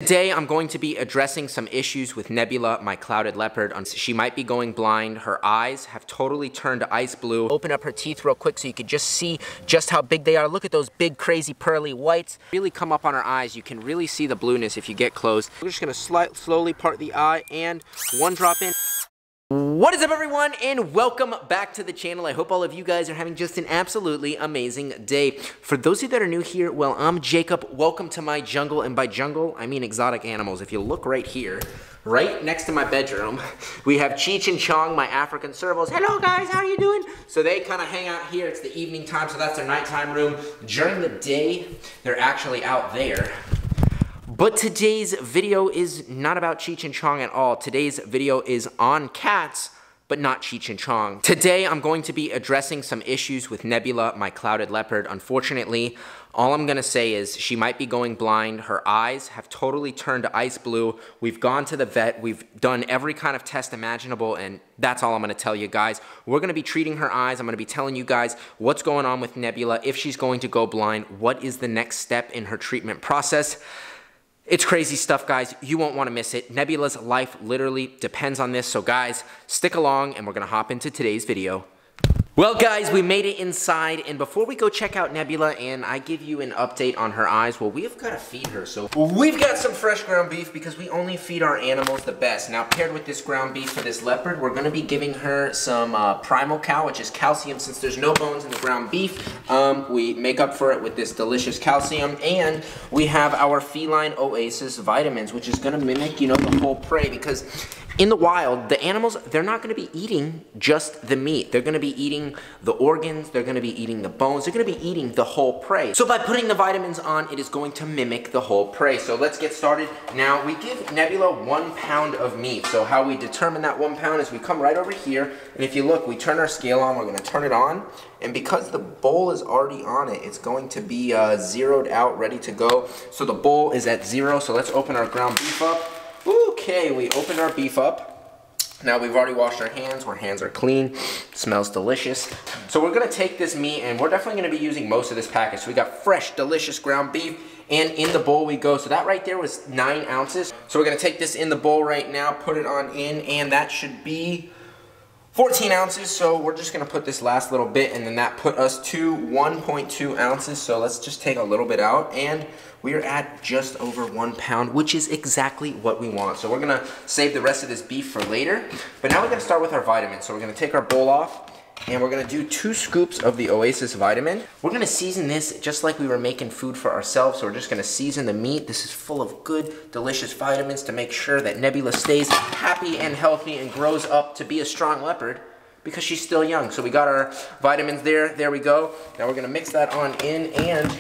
Today, I'm going to be addressing some issues with Nebula, my clouded leopard. She might be going blind. Her eyes have totally turned ice blue. Open up her teeth real quick so you can just see just how big they are. Look at those big, crazy, pearly whites. Really come up on her eyes. You can really see the blueness if you get close. We're just gonna slowly part the eye and one drop in. What is up, everyone, and welcome back to the channel. I hope all of you guys are having just an absolutely amazing day. For those of you that are new here, well, I'm Jacob. Welcome to my jungle, and by jungle, I mean exotic animals. If you look right here, right next to my bedroom, we have Cheech and Chong, my African servos. Hello, guys, how are you doing? So they kind of hang out here. It's the evening time, so that's their nighttime room. During the day, they're actually out there. But today's video is not about Cheech and Chong at all. Today's video is on cats, but not Cheech and Chong. Today, I'm going to be addressing some issues with Nebula, my clouded leopard. Unfortunately, all I'm gonna say is she might be going blind. Her eyes have totally turned ice blue. We've gone to the vet. We've done every kind of test imaginable, and that's all I'm gonna tell you guys. We're gonna be treating her eyes. I'm gonna be telling you guys what's going on with Nebula, if she's going to go blind, what is the next step in her treatment process. It's crazy stuff, guys. You won't want to miss it. Nebula's life literally depends on this. So guys, stick along and we're going to hop into today's video. Well, guys, we made it inside, and before we go check out Nebula and I give you an update on her eyes, well, we've got to feed her. So we've got some fresh ground beef because we only feed our animals the best. Now, paired with this ground beef for this leopard, we're going to be giving her some primal cal, which is calcium. Since there's no bones in the ground beef, we make up for it with this delicious calcium, and we have our feline oasis vitamins, which is going to mimic, you know, the whole prey, because in the wild, the animals, they're not going to be eating just the meat. They're going to be eating the organs, they're going to be eating the bones, they're going to be eating the whole prey. So by putting the vitamins on, it is going to mimic the whole prey. So let's get started. Now, we give Nebula 1 pound of meat. So how we determine that 1 pound is we come right over here, and if you look, we turn our scale on, we're going to turn it on, and because the bowl is already on it, it's going to be zeroed out, ready to go. So the bowl is at 0, so let's open our ground beef up. Okay, we opened our beef up. Now we've already washed our hands are clean, smells delicious. So we're gonna take this meat and we're definitely gonna be using most of this package. So we got fresh, delicious ground beef, and in the bowl we go. So that right there was 9 ounces. So we're gonna take this in the bowl right now, put it on in, and that should be 14 ounces, so we're just gonna put this last little bit, and then that put us to 1.2 ounces, so let's just take a little bit out, and we're at just over 1 pound, which is exactly what we want. So we're gonna save the rest of this beef for later, but now we're gonna start with our vitamins. So we're gonna take our bowl off, and we're gonna do 2 scoops of the Oasis vitamin. We're gonna season this just like we were making food for ourselves, so we're just gonna season the meat. This is full of good, delicious vitamins to make sure that Nebula stays happy and healthy and grows up to be a strong leopard because she's still young. So we got our vitamins there we go. Now we're gonna mix that on in, and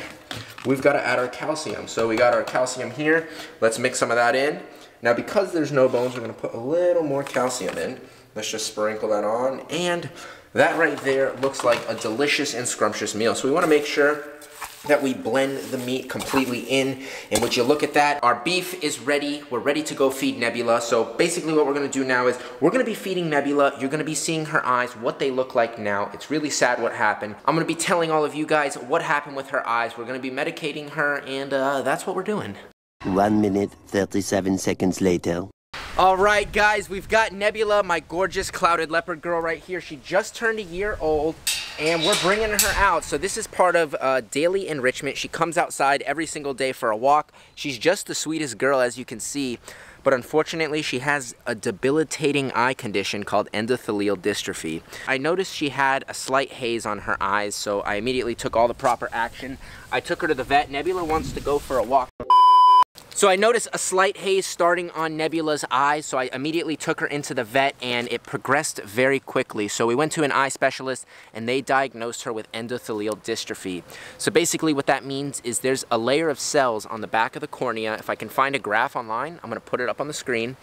we've gotta add our calcium. So we got our calcium here. Let's mix some of that in. Now because there's no bones, we're gonna put a little more calcium in. Let's just sprinkle that on, and that right there looks like a delicious and scrumptious meal. So we want to make sure that we blend the meat completely in. And would you look at that? Our beef is ready. We're ready to go feed Nebula. So basically what we're going to do now is we're going to be feeding Nebula. You're going to be seeing her eyes, what they look like now. It's really sad what happened. I'm going to be telling all of you guys what happened with her eyes. We're going to be medicating her, and that's what we're doing. 1 minute, 37 seconds later. Alright guys, we've got Nebula, my gorgeous clouded leopard girl right here. She just turned 1 year old, and we're bringing her out. So this is part of daily enrichment. She comes outside every single day for a walk. She's just the sweetest girl, as you can see, but unfortunately she has a debilitating eye condition called endothelial dystrophy. I noticed she had a slight haze on her eyes, so I immediately took all the proper action. I took her to the vet. Nebula wants to go for a walk. So I noticed a slight haze starting on Nebula's eyes, so I immediately took her into the vet, and it progressed very quickly. So we went to an eye specialist, and they diagnosed her with endothelial dystrophy. So basically what that means is there's a layer of cells on the back of the cornea. If I can find a graph online, I'm gonna put it up on the screen.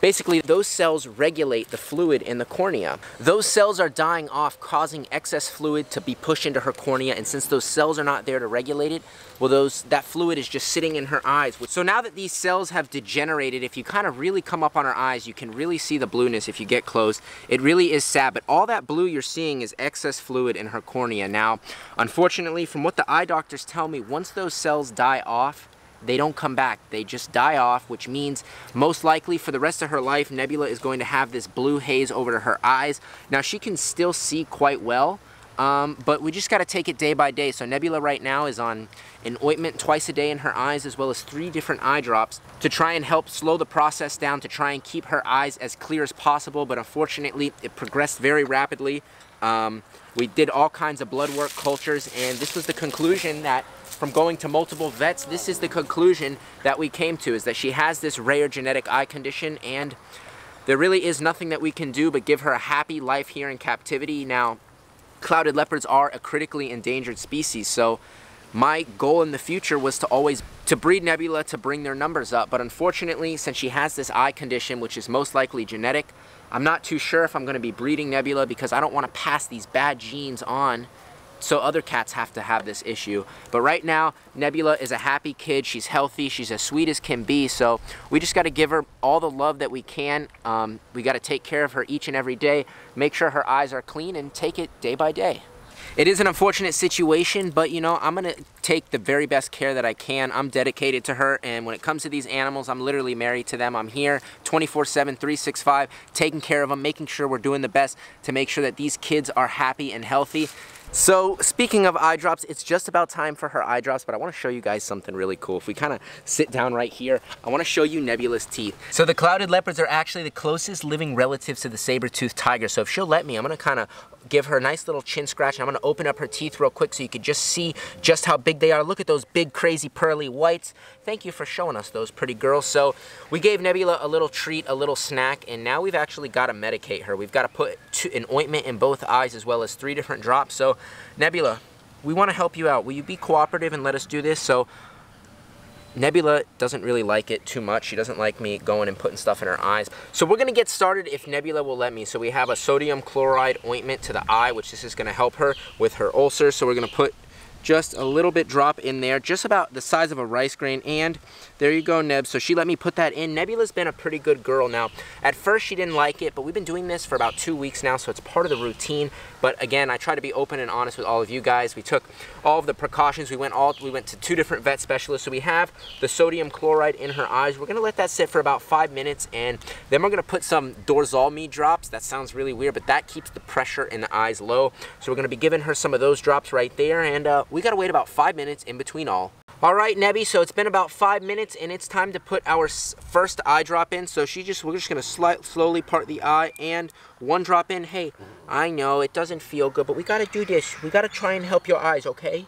Basically, those cells regulate the fluid in the cornea. Those cells are dying off, causing excess fluid to be pushed into her cornea, and since those cells are not there to regulate it, well, that fluid is just sitting in her eyes. So now that these cells have degenerated, if you kind of really come up on her eyes, you can really see the blueness if you get close. It really is sad, but all that blue you're seeing is excess fluid in her cornea. Now, unfortunately, from what the eye doctors tell me, once those cells die off, they don't come back. They just die off, which means most likely for the rest of her life, Nebula is going to have this blue haze over her eyes. Now, she can still see quite well, but we just got to take it day by day. So Nebula right now is on an ointment twice a day in her eyes, as well as 3 different eye drops to try and help slow the process down, to try and keep her eyes as clear as possible. But unfortunately, it progressed very rapidly. We did all kinds of blood work, cultures, and this was the conclusion that from going to multiple vets, this is the conclusion that we came to, is that she has this rare genetic eye condition, and there really is nothing that we can do but give her a happy life here in captivity. Now, clouded leopards are a critically endangered species, so my goal in the future was to always breed Nebula to bring their numbers up. But unfortunately, since she has this eye condition, which is most likely genetic, I'm not too sure if I'm going to be breeding Nebula, because I don't want to pass these bad genes on so other cats have to have this issue. But right now, Nebula is a happy kid. She's healthy. She's as sweet as can be. So we just got to give her all the love that we can. We got to take care of her each and every day, make sure her eyes are clean, and take it day by day. It is an unfortunate situation, but you know, I'm gonna take the very best care that I can. I'm dedicated to her, and when it comes to these animals, I'm literally married to them. I'm here 24/7, 365, taking care of them, making sure we're doing the best to make sure that these kids are happy and healthy. So speaking of eye drops, it's just about time for her eye drops, but I want to show you guys something really cool. If we kind of sit down right here, I want to show you Nebula's teeth. So the clouded leopards are actually the closest living relatives to the saber-toothed tiger. So if she'll let me, I'm going to kind of give her a nice little chin scratch, and I'm going to open up her teeth real quick so you could just see just how big they are. Look at those big, crazy, pearly whites. Thank you for showing us those, pretty girls. So we gave Nebula a little treat, a little snack, and now we've actually got to medicate her. We've got to put an ointment in both eyes, as well as 3 different drops. So Nebula, we want to help you out. Will you be cooperative and let us do this? So Nebula doesn't really like it too much. She doesn't like me going and putting stuff in her eyes. So we're gonna get started if Nebula will let me. So we have a sodium chloride ointment to the eye, which this is gonna help her with her ulcer. So we're gonna put just a little bit drop in there, just about the size of a rice grain, and there you go, Neb. So she let me put that in. Nebula's been a pretty good girl now. At first she didn't like it, but we've been doing this for about 2 weeks now, so it's part of the routine. But again, I try to be open and honest with all of you guys. We took all of the precautions. We went to 2 different vet specialists. So we have the sodium chloride in her eyes. We're gonna let that sit for about 5 minutes, and then we're gonna put some dorzolmide drops. That sounds really weird, but that keeps the pressure in the eyes low. So we're gonna be giving her some of those drops right there, and we gotta wait about 5 minutes in between all. All right, Nebby, so it's been about 5 minutes, and it's time to put our first eye drop in. So we're just gonna slowly part the eye, and 1 drop in. Hey, I know it doesn't feel good, but we gotta do this. We gotta try and help your eyes, okay?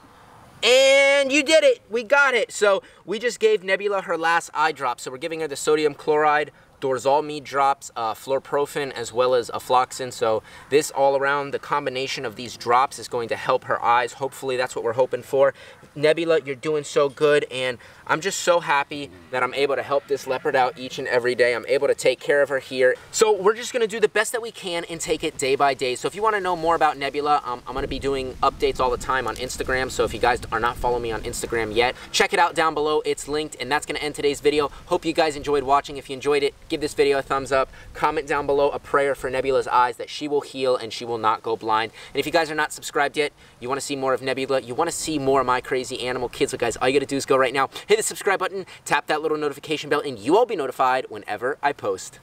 And you did it, we got it. So we just gave Nebula her last eye drop. So we're giving her the sodium chloride, dorzolmide drops, fluoroprofen, as well as afloxacin. So this all around, the combination of these drops is going to help her eyes. Hopefully that's what we're hoping for. Nebula, you're doing so good, and I'm just so happy that I'm able to help this leopard out each and every day. I'm able to take care of her here. So we're just gonna do the best that we can and take it day by day. So if you wanna know more about Nebula, I'm gonna be doing updates all the time on Instagram. So if you guys are not following me on Instagram yet, check it out down below. It's linked, and that's gonna end today's video. Hope you guys enjoyed watching. If you enjoyed it, give this video a thumbs up. Comment down below a prayer for Nebula's eyes, that she will heal and she will not go blind. And if you guys are not subscribed yet, you wanna see more of Nebula, you wanna see more of my crazy animal kids, so guys, all you gotta do is go right now, hit the subscribe button, tap that little notification bell, and you will be notified whenever I post.